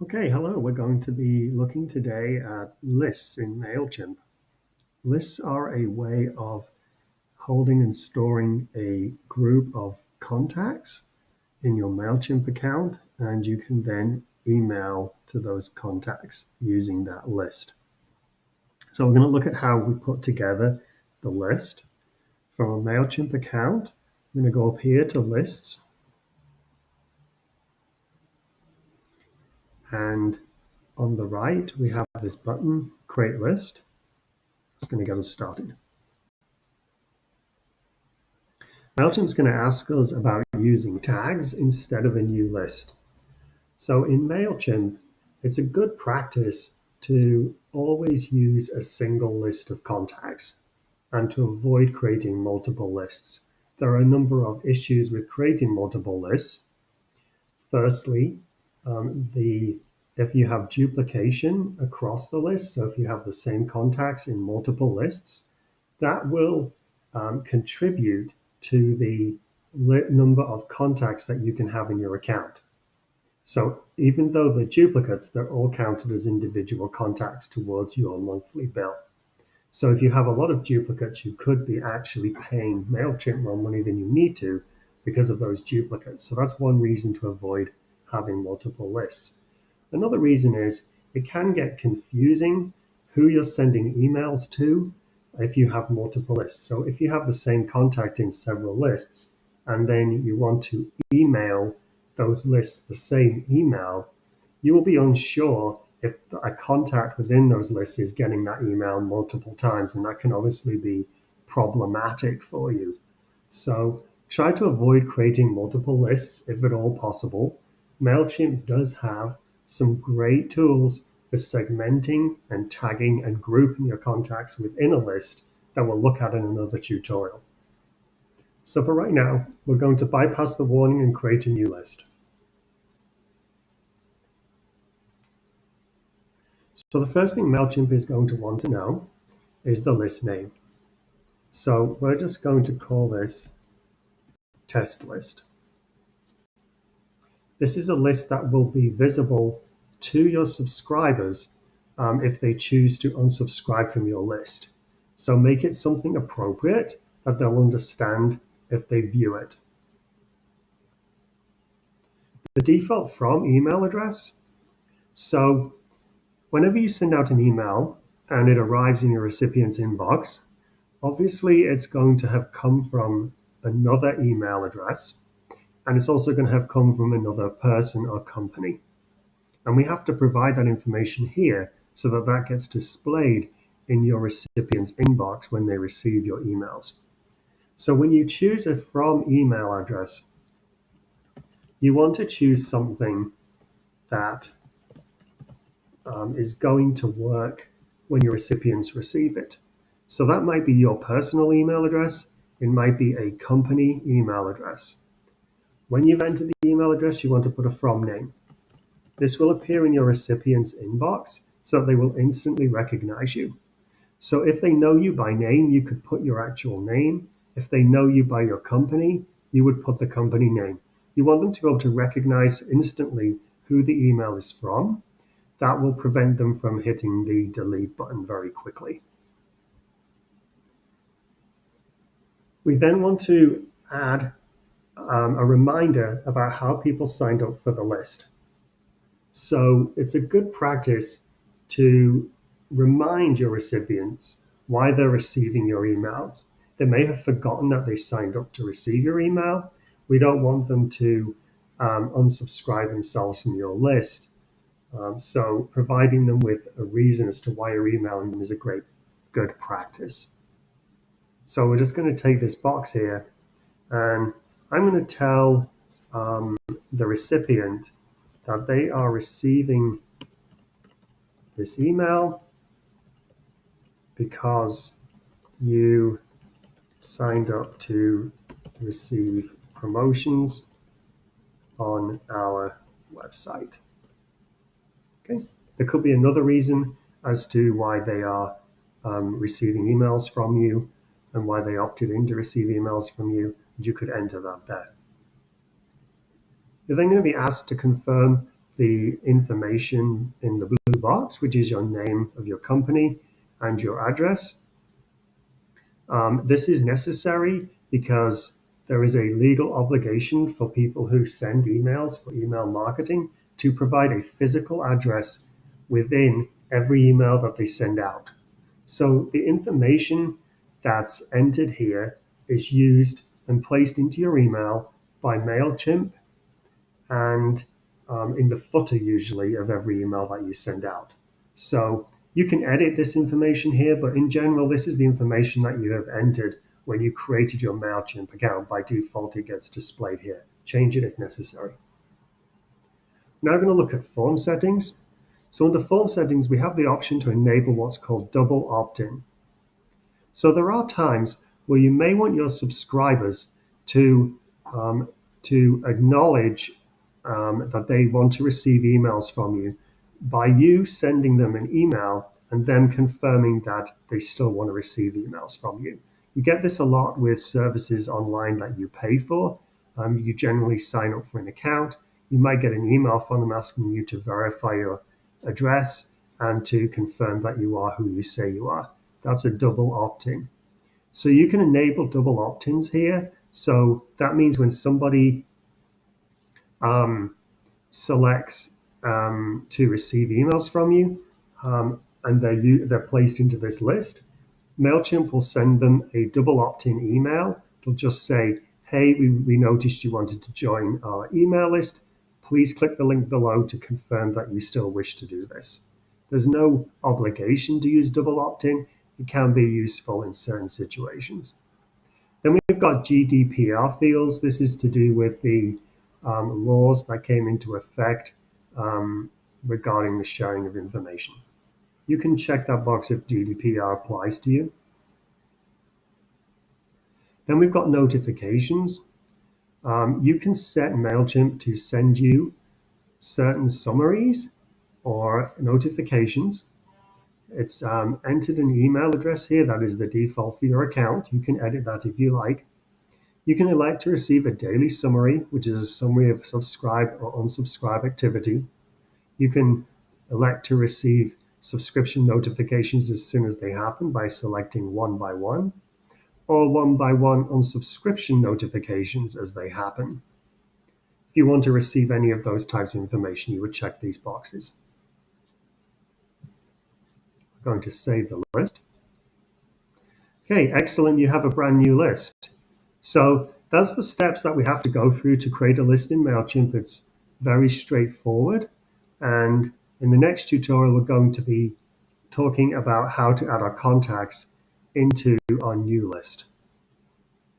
Okay, hello. We're going to be looking today at lists in Mailchimp. Lists are a way of holding and storing a group of contacts in your Mailchimp account, and you can then email to those contacts using that list. So we're going to look at how we put together the list from a Mailchimp account. I'm going to go up here to lists, and on the right we have this button, create list. It's going to get us started. Mailchimp's going to ask us about using tags instead of a new list. So in Mailchimp, it's a good practice to always use a single list of contacts and to avoid creating multiple lists. There are a number of issues with creating multiple lists. Firstly, if you have duplication across the list, so if you have the same contacts in multiple lists, that will contribute to the number of contacts that you can have in your account. So even though they're duplicates, they're all counted as individual contacts towards your monthly bill. So if you have a lot of duplicates, you could be actually paying Mailchimp more money than you need to because of those duplicates. So that's one reason to avoid having multiple lists. Another reason is it can get confusing who you're sending emails to if you have multiple lists. So if you have the same contact in several lists and then you want to email those lists the same email, you will be unsure if a contact within those lists is getting that email multiple times, and that can obviously be problematic for you. So try to avoid creating multiple lists if at all possible. Mailchimp does have some great tools for segmenting and tagging and grouping your contacts within a list that we'll look at in another tutorial. So for right now, we're going to bypass the warning and create a new list. So the first thing Mailchimp is going to want to know is the list name. So we're just going to call this test list. This is a list that will be visible to your subscribers if they choose to unsubscribe from your list. So make it something appropriate that they'll understand if they view it. The default from email address. So whenever you send out an email and it arrives in your recipient's inbox, obviously it's going to have come from another email address, and it's also going to have come from another person or company. And we have to provide that information here so that that gets displayed in your recipient's inbox when they receive your emails. So when you choose a from email address, you want to choose something that is going to work when your recipients receive it. So that might be your personal email address. It might be a company email address. When you've entered the email address, you want to put a from name. This will appear in your recipient's inbox so that they will instantly recognize you. So if they know you by name, you could put your actual name. If they know you by your company, you would put the company name. You want them to be able to recognize instantly who the email is from. That will prevent them from hitting the delete button very quickly. We then want to add a reminder about how people signed up for the list. So it's a good practice to remind your recipients why they're receiving your email. They may have forgotten that they signed up to receive your email. We don't want them to unsubscribe themselves from your list. So providing them with a reason as to why you're emailing them is a good practice. So we're just going to take this box here, and I'm going to tell the recipient that they are receiving this email because you signed up to receive promotions on our website. Okay. There could be another reason as to why they are receiving emails from you and why they opted in to receive emails from you. You could enter that there. You're then going to be asked to confirm the information in the blue box, which is your name of your company and your address. This is necessary because there is a legal obligation for people who send emails for email marketing to provide a physical address within every email that they send out. So the information that's entered here is used and placed into your email by Mailchimp and in the footer usually of every email that you send out. So you can edit this information here, but in general, this is the information that you have entered when you created your Mailchimp account. By default, it gets displayed here. Change it if necessary. Now we're going to look at form settings. So under form settings, we have the option to enable what's called double opt-in. So there are times where you may want your subscribers to um, to acknowledge that they want to receive emails from you by you sending them an email and them confirming that they still want to receive emails from you. You get this a lot with services online that you pay for. You generally sign up for an account. You might get an email from them asking you to verify your address and to confirm that you are who you say you are. That's a double opt-in. So you can enable double opt-ins here. So that means when somebody um, selects to receive emails from you and they're placed into this list, MailChimp will send them a double opt-in email. It'll just say, hey, we noticed you wanted to join our email list. Please click the link below to confirm that you still wish to do this. There's no obligation to use double opt-in. It can be useful in certain situations. Then we've got GDPR fields. This is to do with the laws that came into effect regarding the sharing of information. You can check that box if GDPR applies to you. Then we've got notifications. You can set Mailchimp to send you certain summaries or notifications. It's entered an email address here that is the default for your account. You can edit that if you like. You can elect to receive a daily summary, which is a summary of subscribe or unsubscribe activity. You can elect to receive subscription notifications as soon as they happen by selecting one by one, or one by one unsubscription notifications as they happen. If you want to receive any of those types of information, you would check these boxes. I'm going to save the list. Okay, excellent. You have a brand new list. So that's the steps that we have to go through to create a list in Mailchimp. It's very straightforward. And in the next tutorial, we're going to be talking about how to add our contacts into our new list.